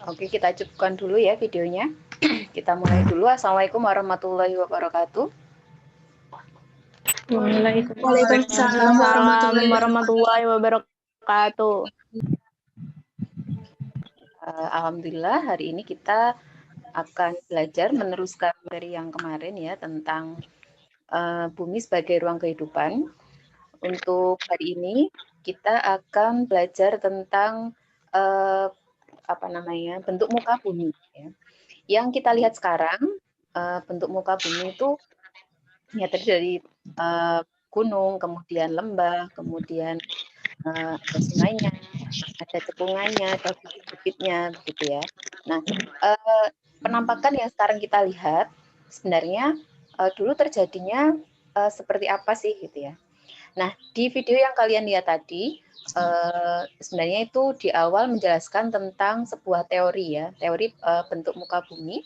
Oke, kita cukupkan dulu ya videonya. Kita mulai dulu. Assalamualaikum warahmatullahi wabarakatuh. Waalaikumsalam warahmatullahi wabarakatuh. Alhamdulillah hari ini kita akan belajar meneruskan dari yang kemarin ya tentang bumi sebagai ruang kehidupan. Untuk hari ini kita akan belajar tentang bentuk muka bumi. Ya. Yang kita lihat sekarang bentuk muka bumi itu ya terdiri dari gunung, kemudian lembah, kemudian ada sungainya, ada cekungannya, ada bukit-bukitnya, begitu ya. Nah, penampakan yang sekarang kita lihat sebenarnya dulu terjadinya seperti apa sih, gitu ya. Nah, di video yang kalian lihat tadi, sebenarnya itu di awal menjelaskan tentang sebuah teori ya, teori bentuk muka bumi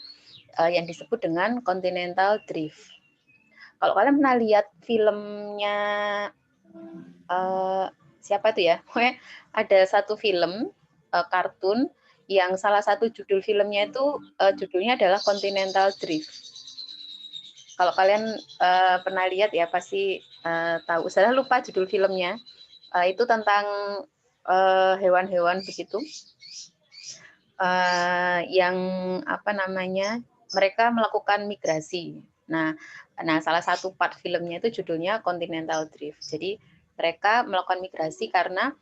yang disebut dengan continental drift. Kalau kalian pernah lihat filmnya siapa itu ya? Ada satu film kartun yang salah satu judul filmnya itu judulnya adalah Continental Drift. Kalau kalian pernah lihat ya pasti tahu. Saya lupa judul filmnya. Itu tentang hewan-hewan begitu yang mereka melakukan migrasi. Nah, salah satu part filmnya itu judulnya Continental Drift. Jadi mereka melakukan migrasi karena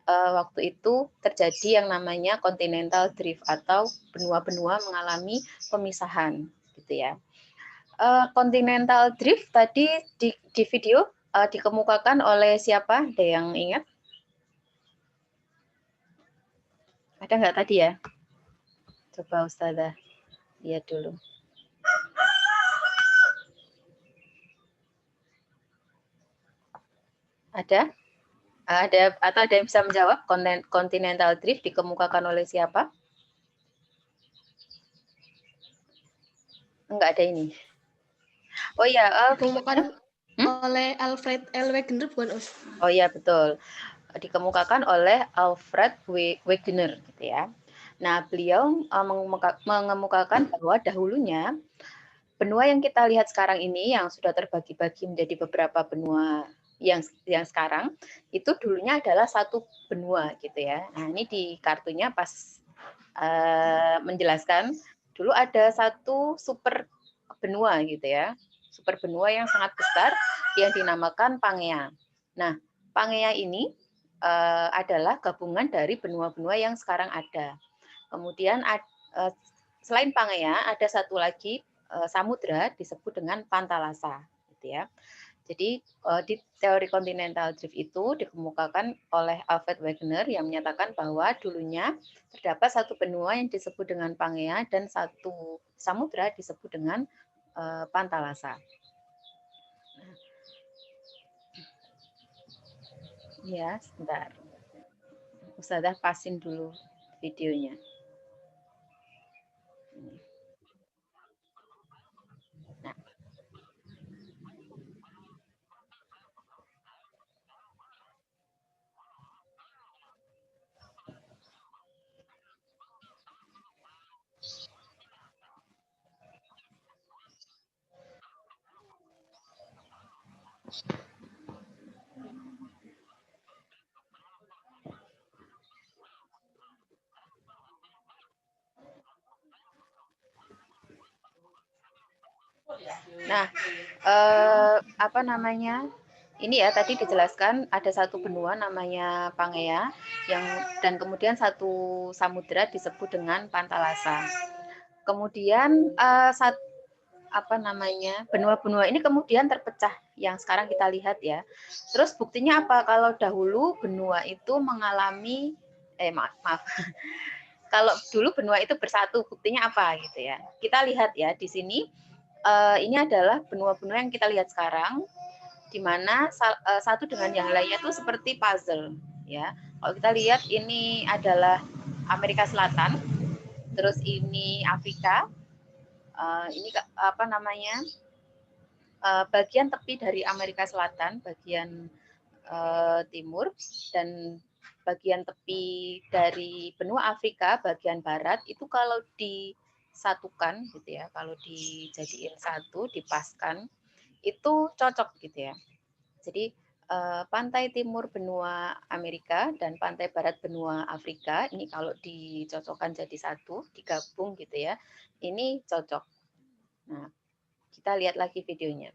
waktu itu terjadi yang namanya continental drift atau benua-benua mengalami pemisahan, gitu ya. Continental drift tadi di video dikemukakan oleh siapa? Ada yang ingat? Ada nggak tadi ya? Coba Ustazah lihat dulu. Ada? Atau ada yang bisa menjawab? Continental drift dikemukakan oleh siapa? Enggak ada ini. Oh ya, Dikemukakan oleh Alfred L. Wegener bukan Us? Oh iya betul. Dikemukakan oleh Alfred Wegener gitu ya. Nah, beliau mengemukakan bahwa dahulunya benua yang kita lihat sekarang ini yang sudah terbagi-bagi menjadi beberapa benua yang sekarang itu dulunya adalah satu benua gitu ya. Nah, ini di kartunya pas menjelaskan dulu ada satu super benua gitu ya. Super benua yang sangat besar yang dinamakan Pangea. Nah, Pangea ini adalah gabungan dari benua-benua yang sekarang ada. Kemudian selain Pangea ada satu lagi samudra disebut dengan Pantalasa, gitu ya. Jadi di teori continental drift itu dikemukakan oleh Alfred Wegener yang menyatakan bahwa dulunya terdapat satu benua yang disebut dengan Pangea dan satu samudra disebut dengan Pantalasa. Ya, sebentar. Ustazah pasin dulu videonya. Nah, Nah, apa namanya? Ini ya tadi dijelaskan ada satu benua namanya Pangea yang dan kemudian satu samudra disebut dengan Pantalasa. Kemudian apa namanya? Benua-benua ini kemudian terpecah yang sekarang kita lihat ya. Terus buktinya apa? Kalau dahulu benua itu mengalami maaf. Kalau dulu benua itu bersatu, buktinya apa gitu ya. Kita lihat ya di sini ini adalah benua-benua yang kita lihat sekarang, di mana satu dengan yang lainnya itu seperti puzzle, ya. Kalau kita lihat ini adalah Amerika Selatan, terus ini Afrika, ini apa namanya bagian tepi dari Amerika Selatan, bagian timur, dan bagian tepi dari benua Afrika, bagian barat itu kalau disatukan gitu ya, kalau dijadiin satu, dipaskan itu cocok gitu ya. Jadi pantai timur benua Amerika dan pantai barat benua Afrika ini kalau dicocokkan jadi satu, digabung gitu ya, ini cocok. Nah, kita lihat lagi videonya.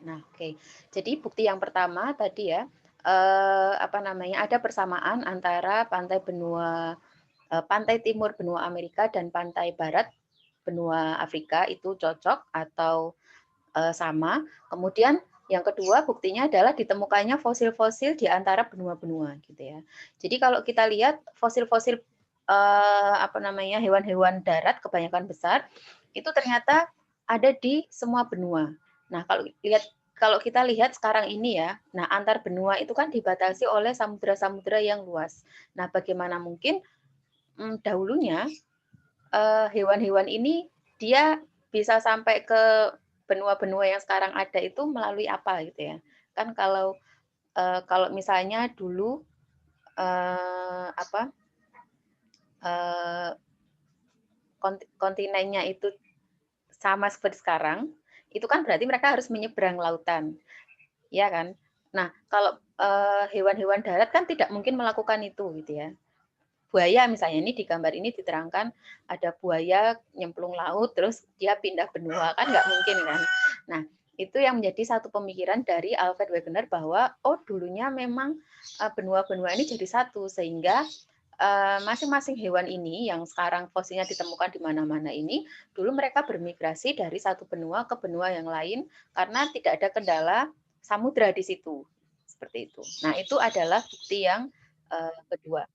Nah, oke. Jadi bukti yang pertama tadi ya, apa namanya, ada persamaan antara pantai timur benua Amerika dan pantai barat benua Afrika itu cocok atau sama. Kemudian yang kedua buktinya adalah ditemukannya fosil-fosil di antara benua-benua gitu ya. Jadi kalau kita lihat fosil-fosil apa namanya hewan-hewan darat kebanyakan besar itu ternyata ada di semua benua. Nah, kalau kita lihat sekarang ini ya, nah antar benua itu kan dibatasi oleh samudra-samudra yang luas. Nah, bagaimana mungkin dahulunya hewan-hewan ini dia bisa sampai ke benua-benua yang sekarang ada itu melalui apa gitu ya? Kan kalau misalnya dulu apa kontinennya itu sama seperti sekarang, itu kan berarti mereka harus menyeberang lautan, ya kan? Nah, kalau hewan-hewan darat kan tidak mungkin melakukan itu gitu ya. Buaya misalnya ini di gambar ini diterangkan ada buaya nyemplung laut terus dia pindah benua kan nggak mungkin kan. Nah itu yang menjadi satu pemikiran dari Alfred Wegener bahwa oh dulunya memang benua-benua ini jadi satu sehingga masing-masing hewan ini yang sekarang fosilnya ditemukan di mana-mana ini dulu mereka bermigrasi dari satu benua ke benua yang lain karena tidak ada kendala samudra di situ seperti itu. Nah itu adalah bukti yang kedua.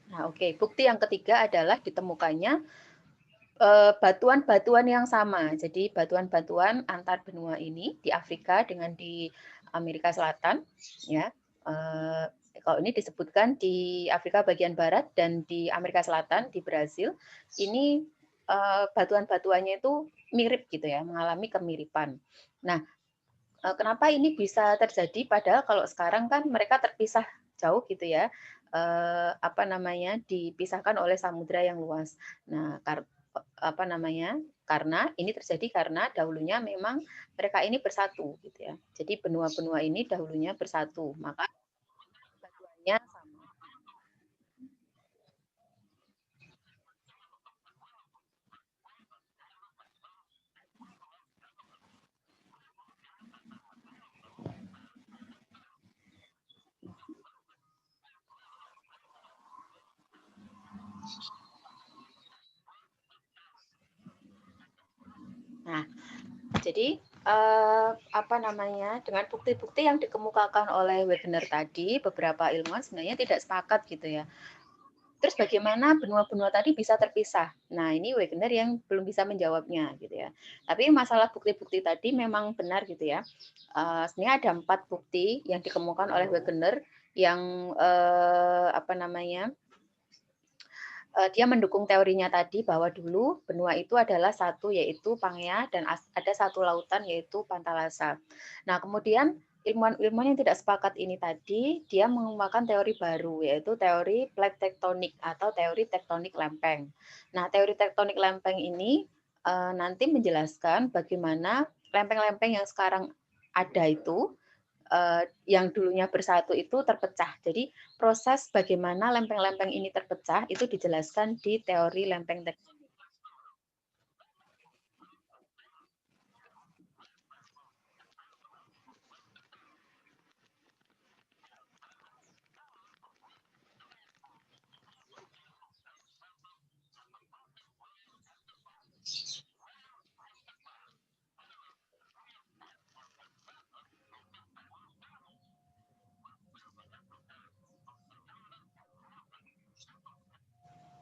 Nah, oke. Bukti yang ketiga adalah ditemukannya batuan-batuan yang sama. Jadi batuan-batuan antar benua ini di Afrika dengan di Amerika Selatan, ya. Kalau ini disebutkan di Afrika bagian barat dan di Amerika Selatan di Brasil, ini batuan-batuannya itu mirip gitu ya, mengalami kemiripan. Nah, kenapa ini bisa terjadi? Padahal kalau sekarang kan mereka terpisah jauh gitu ya, apa namanya, dipisahkan oleh samudra yang luas. Nah, apa namanya, karena ini terjadi karena dahulunya memang mereka ini bersatu gitu ya. Jadi benua-benua ini dahulunya bersatu, maka batuannya sama. Nah, jadi apa namanya, dengan bukti-bukti yang dikemukakan oleh Wegener tadi, beberapa ilmuwan sebenarnya tidak sepakat gitu ya. Terus bagaimana benua-benua tadi bisa terpisah? Nah, ini Wegener yang belum bisa menjawabnya gitu ya. Tapi masalah bukti-bukti tadi memang benar gitu ya. Sebenarnya ada 4 bukti yang dikemukakan oleh Wegener yang apa namanya, dia mendukung teorinya tadi bahwa dulu benua itu adalah satu yaitu Pangea dan ada satu lautan yaitu Pantalasa. Nah, kemudian ilmuwan-ilmuwan yang tidak sepakat ini tadi, dia mengembangkan teori baru yaitu teori plate tektonik atau teori tektonik lempeng. Nah, teori tektonik lempeng ini nanti menjelaskan bagaimana lempeng-lempeng yang sekarang ada itu yang dulunya bersatu itu terpecah. Jadi proses bagaimana lempeng-lempeng ini terpecah itu dijelaskan di teori lempeng tektonik.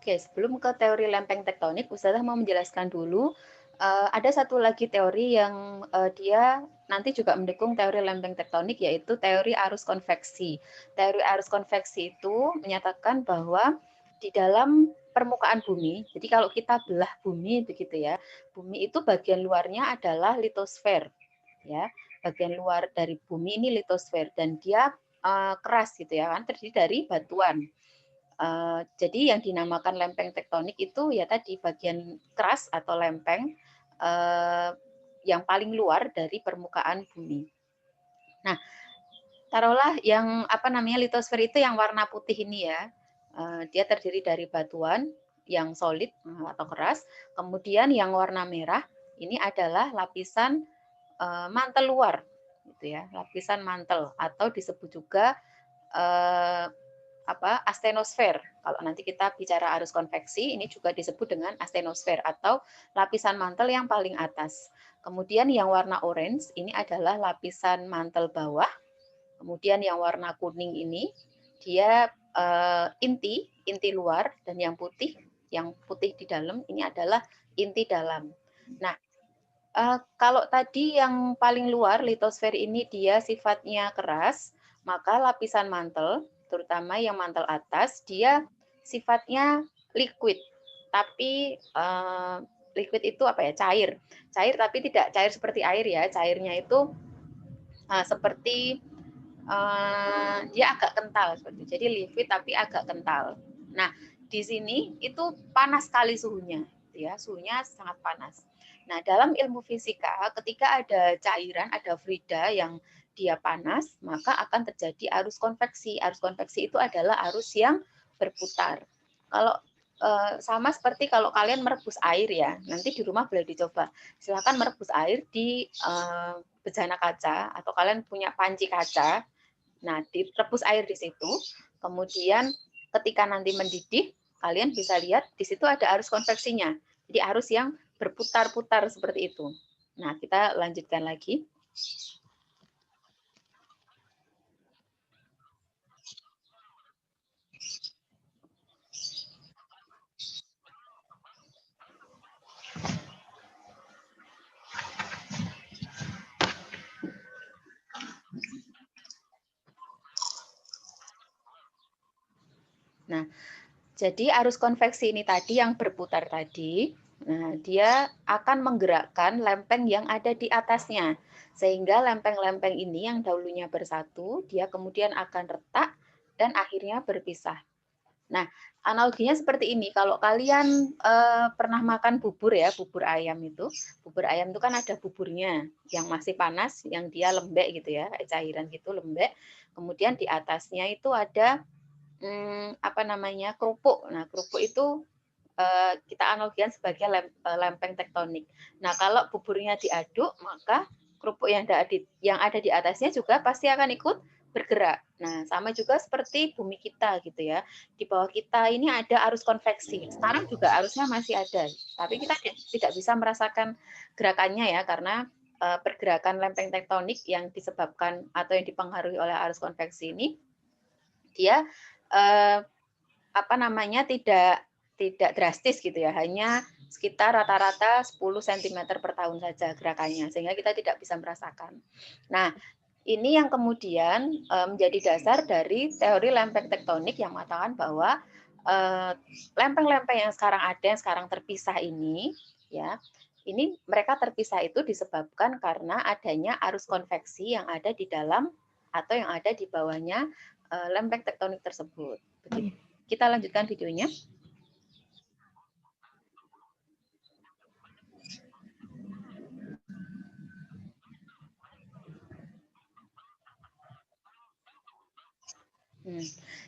Oke, sebelum ke teori lempeng tektonik, Ustazah mau menjelaskan dulu ada satu lagi teori yang dia nanti juga mendukung teori lempeng tektonik yaitu teori arus konveksi. Teori arus konveksi itu menyatakan bahwa di dalam permukaan bumi, jadi kalau kita belah bumi begitu ya, bumi itu bagian luarnya adalah litosfer, ya, bagian luar dari bumi ini litosfer dan dia keras gitu ya kan, terdiri dari batuan. Jadi yang dinamakan lempeng tektonik itu ya tadi bagian keras atau lempeng yang paling luar dari permukaan bumi. Nah, taruhlah yang apa namanya litosfer itu yang warna putih ini ya. Dia terdiri dari batuan yang solid atau keras. Kemudian yang warna merah ini adalah lapisan mantel luar, gitu ya, lapisan mantel atau disebut juga astenosfer. Kalau nanti kita bicara arus konveksi, ini juga disebut dengan astenosfer atau lapisan mantel yang paling atas. Kemudian yang warna orange ini adalah lapisan mantel bawah. Kemudian yang warna kuning ini dia inti luar dan yang putih di dalam ini adalah inti dalam. Nah, kalau tadi yang paling luar litosfer ini dia sifatnya keras, maka lapisan mantel, terutama yang mantel atas, dia sifatnya liquid. Tapi liquid itu apa ya? Cair. Cair tapi tidak cair seperti air ya. Cairnya itu seperti dia agak kental seperti itu. Jadi liquid tapi agak kental. Nah, di sini itu panas sekali suhunya, ya, suhunya sangat panas. Nah, dalam ilmu fisika, ketika ada cairan, ada fluida yang dia panas, maka akan terjadi arus konveksi. Arus konveksi itu adalah arus yang berputar. Kalau sama seperti kalau kalian merebus air ya, nanti di rumah boleh dicoba. Silakan merebus air di bejana kaca atau kalian punya panci kaca. Nah, direbus air di situ. Kemudian ketika nanti mendidih, kalian bisa lihat di situ ada arus konveksinya. Jadi arus yang berputar-putar seperti itu. Nah, kita lanjutkan lagi. Nah, jadi arus konveksi ini tadi yang berputar tadi, nah dia akan menggerakkan lempeng yang ada di atasnya. Sehingga lempeng-lempeng ini yang dahulunya bersatu, dia kemudian akan retak dan akhirnya berpisah. Nah, analoginya seperti ini. Kalau kalian pernah makan bubur ya, bubur ayam itu kan ada buburnya yang masih panas, yang dia lembek gitu ya, cairan gitu lembek. Kemudian di atasnya itu ada apa namanya, kerupuk. Nah, kerupuk itu kita analogikan sebagai lempeng tektonik. Nah, kalau buburnya diaduk, maka kerupuk yang ada di atasnya juga pasti akan ikut bergerak. Nah, sama juga seperti bumi kita gitu ya. Di bawah kita ini ada arus konveksi. Sekarang juga arusnya masih ada, tapi kita tidak bisa merasakan gerakannya ya, karena pergerakan lempeng tektonik yang disebabkan atau yang dipengaruhi oleh arus konveksi ini, dia apa namanya, tidak drastis gitu ya, hanya sekitar rata-rata 10 cm per tahun saja gerakannya, sehingga kita tidak bisa merasakan. Nah, ini yang kemudian menjadi dasar dari teori lempeng tektonik yang mengatakan bahwa lempeng-lempeng yang sekarang ada, yang sekarang terpisah ini, ya, ini mereka terpisah itu disebabkan karena adanya arus konveksi yang ada di dalam atau yang ada di bawahnya lempeng tektonik tersebut. Begitu. Kita lanjutkan videonya.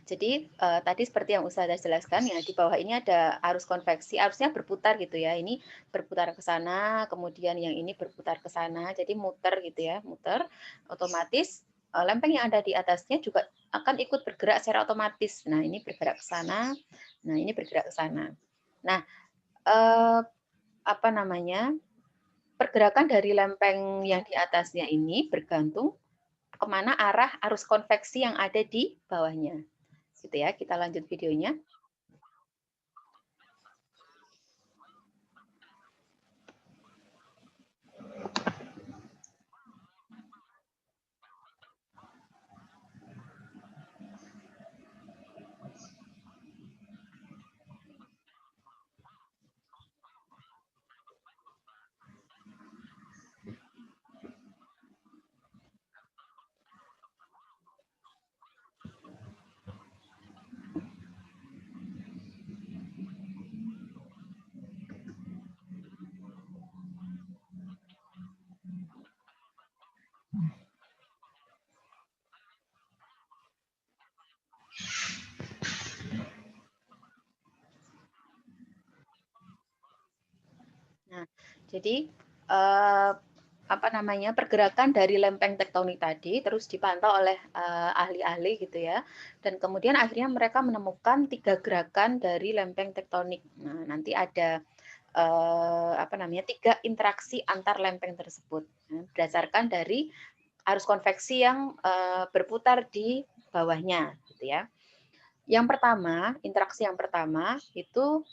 Jadi tadi seperti yang Ustazah jelaskan ya, di bawah ini ada arus konveksi, arusnya berputar gitu ya. Ini berputar ke sana, kemudian yang ini berputar ke sana. Jadi muter gitu ya, muter. Otomatis lempeng yang ada di atasnya juga akan ikut bergerak secara otomatis. Nah, ini bergerak ke sana. Nah, ini bergerak ke sana. Nah, apa namanya? Pergerakan dari lempeng yang di atasnya ini bergantung kemana arah arus konveksi yang ada di bawahnya. Gitu ya, kita lanjut videonya. Nah, jadi apa namanya, pergerakan dari lempeng tektonik tadi terus dipantau oleh ahli-ahli gitu ya, dan kemudian akhirnya mereka menemukan 3 gerakan dari lempeng tektonik. Nah, nanti ada apa namanya, 3 interaksi antar lempeng tersebut, berdasarkan dari arus konveksi yang berputar di bawahnya, gitu ya. Yang pertama, interaksi yang pertama itu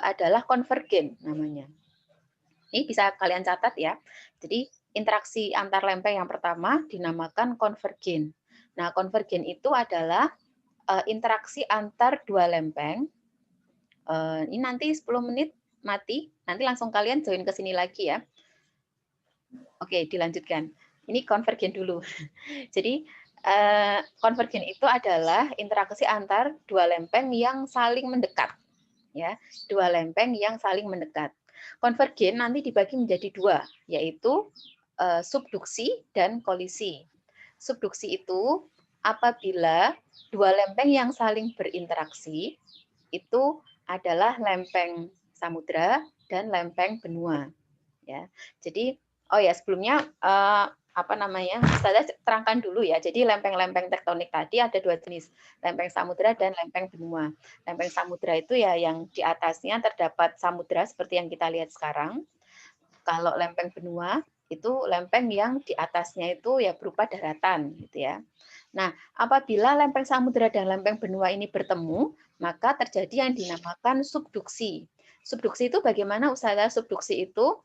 adalah konvergen namanya. Ini bisa kalian catat ya. Jadi interaksi antar lempeng yang pertama dinamakan konvergen. Nah, konvergen itu adalah interaksi antar 2 lempeng. Ini nanti 10 menit mati, nanti langsung kalian join ke sini lagi ya. Oke, dilanjutkan. Ini konvergen dulu. Jadi konvergen itu adalah interaksi antar 2 lempeng yang saling mendekat. Ya, 2 lempeng yang saling mendekat. Konvergen nanti dibagi menjadi 2, yaitu subduksi dan kolisi. Subduksi itu apabila 2 lempeng yang saling berinteraksi itu adalah lempeng samudra dan lempeng benua. Ya, jadi oh ya sebelumnya apa namanya, saya terangkan dulu ya. Jadi lempeng-lempeng tektonik tadi ada 2 jenis, lempeng samudra dan lempeng benua. Lempeng samudra itu ya yang di atasnya terdapat samudra seperti yang kita lihat sekarang. Kalau lempeng benua itu lempeng yang di atasnya itu ya berupa daratan gitu ya. Nah, apabila lempeng samudra dan lempeng benua ini bertemu, maka terjadi yang dinamakan subduksi. Subduksi itu bagaimana usaha subduksi itu?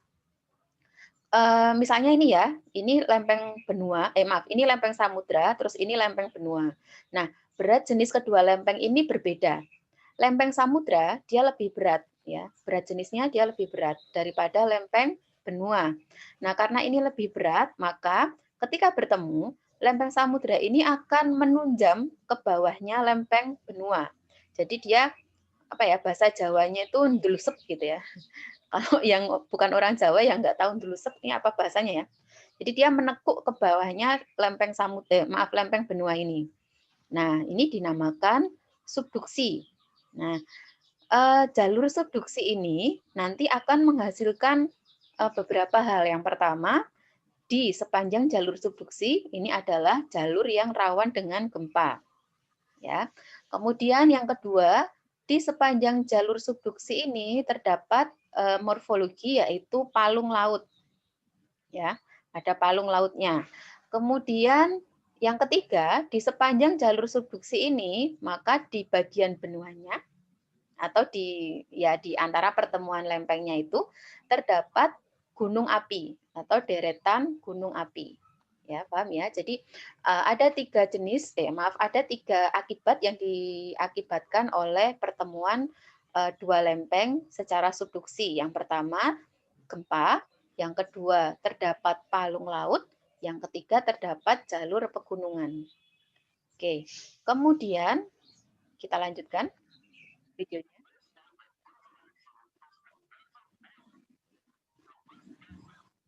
Misalnya ini lempeng benua, maaf, ini lempeng samudra, terus ini lempeng benua. Nah, berat jenis kedua lempeng ini berbeda. Lempeng samudra dia lebih berat, ya. Berat jenisnya dia lebih berat daripada lempeng benua. Nah, karena ini lebih berat, maka ketika bertemu, lempeng samudra ini akan menunjam ke bawahnya lempeng benua. Jadi dia apa ya, bahasa Jawanya itu ndelusep gitu ya. Kalau yang bukan orang Jawa yang nggak tahu ndelusep ini apa bahasanya ya. Jadi dia menekuk ke bawahnya lempeng lempeng benua ini. Nah, ini dinamakan subduksi. Nah, jalur subduksi ini nanti akan menghasilkan beberapa hal. Yang pertama, di sepanjang jalur subduksi ini adalah jalur yang rawan dengan gempa. Ya. Kemudian yang kedua, di sepanjang jalur subduksi ini terdapat morfologi yaitu palung laut. Ya, ada palung lautnya. Kemudian yang ketiga, di sepanjang jalur subduksi ini, maka di bagian benuanya atau di antara pertemuan lempengnya itu terdapat gunung api atau deretan gunung api. Ya, paham ya? Jadi ada ada tiga akibat yang diakibatkan oleh pertemuan dua lempeng secara subduksi. Yang pertama, gempa, yang kedua terdapat palung laut, yang ketiga terdapat jalur pegunungan. Oke, kemudian kita lanjutkan videonya.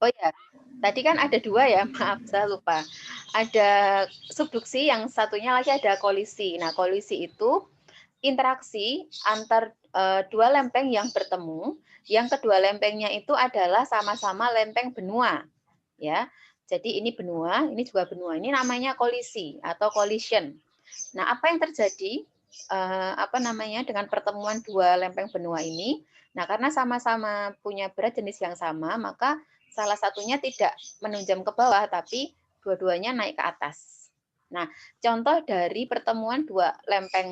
Oh ya, tadi kan ada dua ya, maaf saya lupa. Ada subduksi, yang satunya lagi ada kolisi. Nah, kolisi itu interaksi antar dua lempeng yang bertemu. Yang kedua lempengnya itu adalah sama-sama lempeng benua, ya. Jadi ini benua, ini juga benua. Ini namanya kolisi atau collision. Nah, apa yang terjadi dengan pertemuan dua lempeng benua ini? Nah, karena sama-sama punya berat jenis yang sama, maka salah satunya tidak menunjam ke bawah, tapi dua-duanya naik ke atas. Nah, contoh dari pertemuan dua lempeng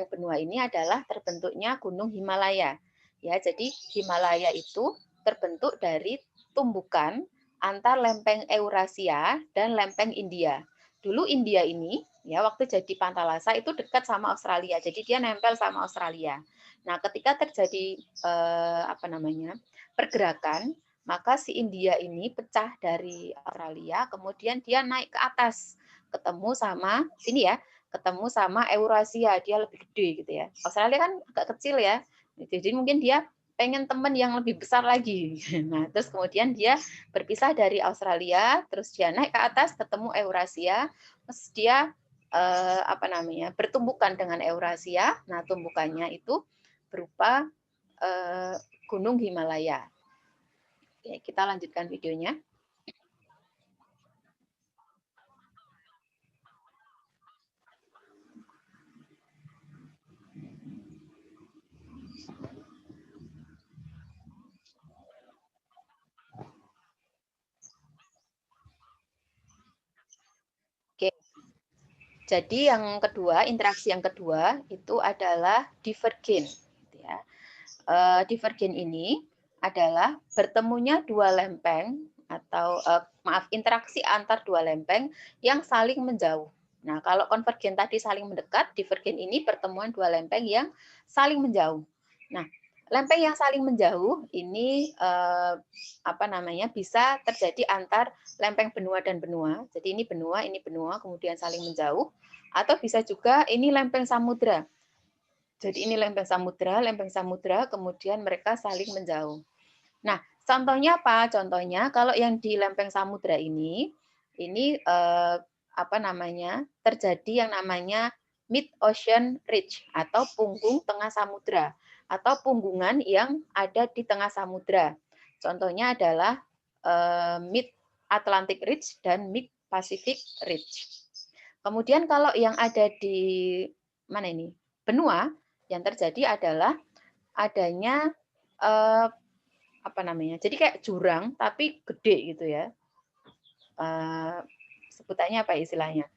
benua ini adalah terbentuknya Gunung Himalaya. Ya, jadi Himalaya itu terbentuk dari tumbukan antar lempeng Eurasia dan lempeng India. Dulu India ini ya waktu jadi Pantalasa itu dekat sama Australia. Jadi dia nempel sama Australia. Nah, ketika terjadi pergerakan, maka si India ini pecah dari Australia, kemudian dia naik ke atas, ketemu sama sini ya, ketemu sama Eurasia, dia lebih gede gitu ya. Australia kan agak kecil ya, jadi mungkin dia pengen teman yang lebih besar lagi. Nah, terus kemudian dia berpisah dari Australia, terus dia naik ke atas ketemu Eurasia, terus dia bertumbukan dengan Eurasia. Nah, tumbukannya itu berupa Gunung Himalaya. Oke, kita lanjutkan videonya. Oke. Jadi yang kedua, interaksi yang kedua itu adalah divergen. Ya. Divergen ini adalah bertemunya dua lempeng atau interaksi antar dua lempeng yang saling menjauh. Nah, kalau konvergen tadi saling mendekat, divergen ini pertemuan dua lempeng yang saling menjauh. Nah, lempeng yang saling menjauh ini bisa terjadi antar lempeng benua dan benua. Jadi ini benua, kemudian saling menjauh. Atau bisa juga ini lempeng samudra. Jadi ini lempeng samudra, kemudian mereka saling menjauh. Nah, contohnya apa? Contohnya kalau yang di lempeng samudra ini terjadi yang namanya mid ocean ridge atau punggung tengah samudra atau punggungan yang ada di tengah samudra. Contohnya adalah mid Atlantic ridge dan mid Pacific ridge. Kemudian kalau yang ada di mana ini? Benua, yang terjadi adalah adanya jadi kayak jurang tapi gede gitu ya. Sebutannya apa istilahnya?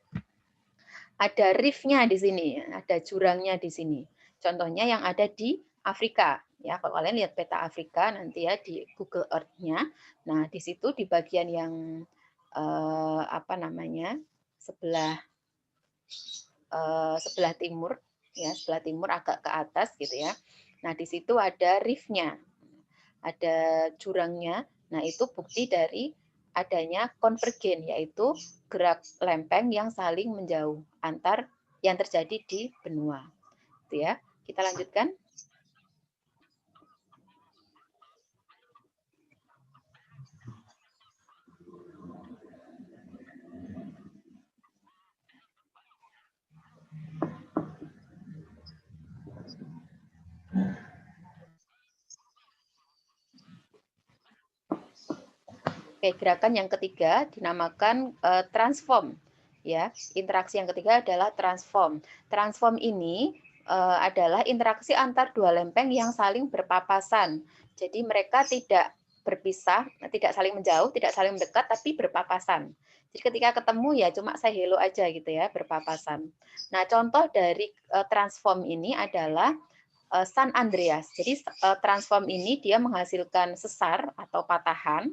Ada reef-nya di sini, ada jurangnya di sini. Contohnya yang ada di Afrika. Ya, kalau kalian lihat peta Afrika nanti ya di Google Earth-nya. Nah, di situ di bagian yang sebelah sebelah timur, ya sebelah timur agak ke atas gitu ya. Nah di situ ada reef-nya, ada jurangnya. Nah itu bukti dari adanya konvergen, yaitu gerak lempeng yang saling menjauh antar yang terjadi di benua. Gitu ya. Kita lanjutkan. Oke, gerakan yang ketiga dinamakan transform. Ya, interaksi yang ketiga adalah transform. Transform ini adalah interaksi antar dua lempeng yang saling berpapasan. Jadi mereka tidak berpisah, tidak saling menjauh, tidak saling mendekat, tapi berpapasan. Jadi ketika ketemu ya cuma say hello aja gitu ya, berpapasan. Nah, contoh dari transform ini adalah San Andreas. Jadi transform ini dia menghasilkan sesar atau patahan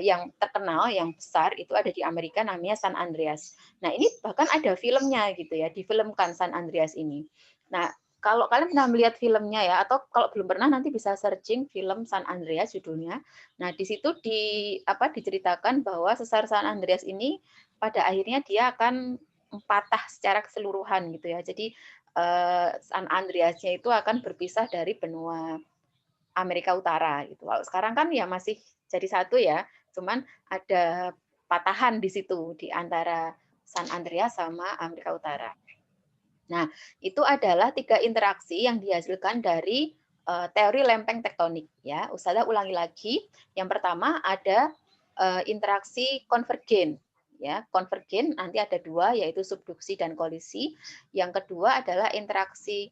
yang terkenal, yang besar itu ada di Amerika namanya San Andreas. Nah ini bahkan ada filmnya gitu ya, difilmkan San Andreas ini. Nah kalau kalian pernah melihat filmnya ya, atau kalau belum pernah nanti bisa searching film San Andreas judulnya. Nah di situ diceritakan bahwa sesar San Andreas ini pada akhirnya dia akan patah secara keseluruhan gitu ya. Jadi San Andreasnya itu akan berpisah dari benua Amerika Utara gitu. Kalau sekarang kan ya masih jadi satu ya, cuman ada patahan di situ di antara San Andreas sama Amerika Utara. Nah, itu adalah 3 interaksi yang dihasilkan dari teori lempeng tektonik ya. Ustazah ulangi lagi. Yang pertama ada interaksi konvergen ya. Konvergen nanti ada 2 yaitu subduksi dan kolisi. Yang kedua adalah interaksi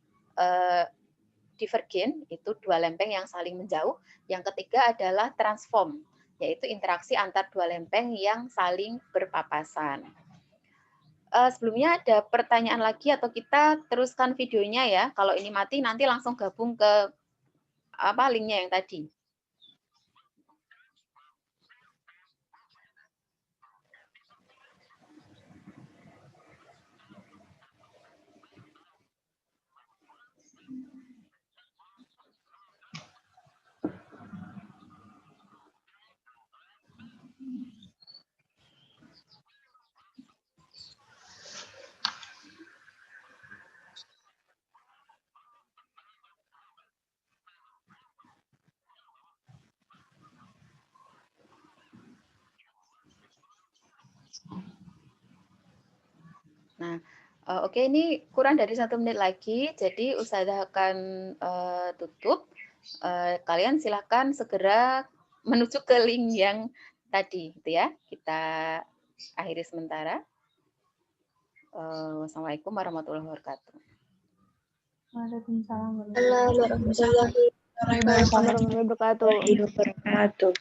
divergen, itu 2 lempeng yang saling menjauh. Yang ketiga adalah transform, yaitu interaksi antar 2 lempeng yang saling berpapasan. Sebelumnya ada pertanyaan lagi atau kita teruskan videonya ya. Kalau ini mati nanti langsung gabung ke linknya yang tadi. Nah, oke ini kurang dari 1 menit lagi, jadi Ustazah akan tutup. Kalian silahkan segera menuju ke link yang tadi, gitu ya. Kita akhiri sementara. Wassalamualaikum warahmatullahi wabarakatuh. Waalaikumsalam warahmatullahi wabarakatuh.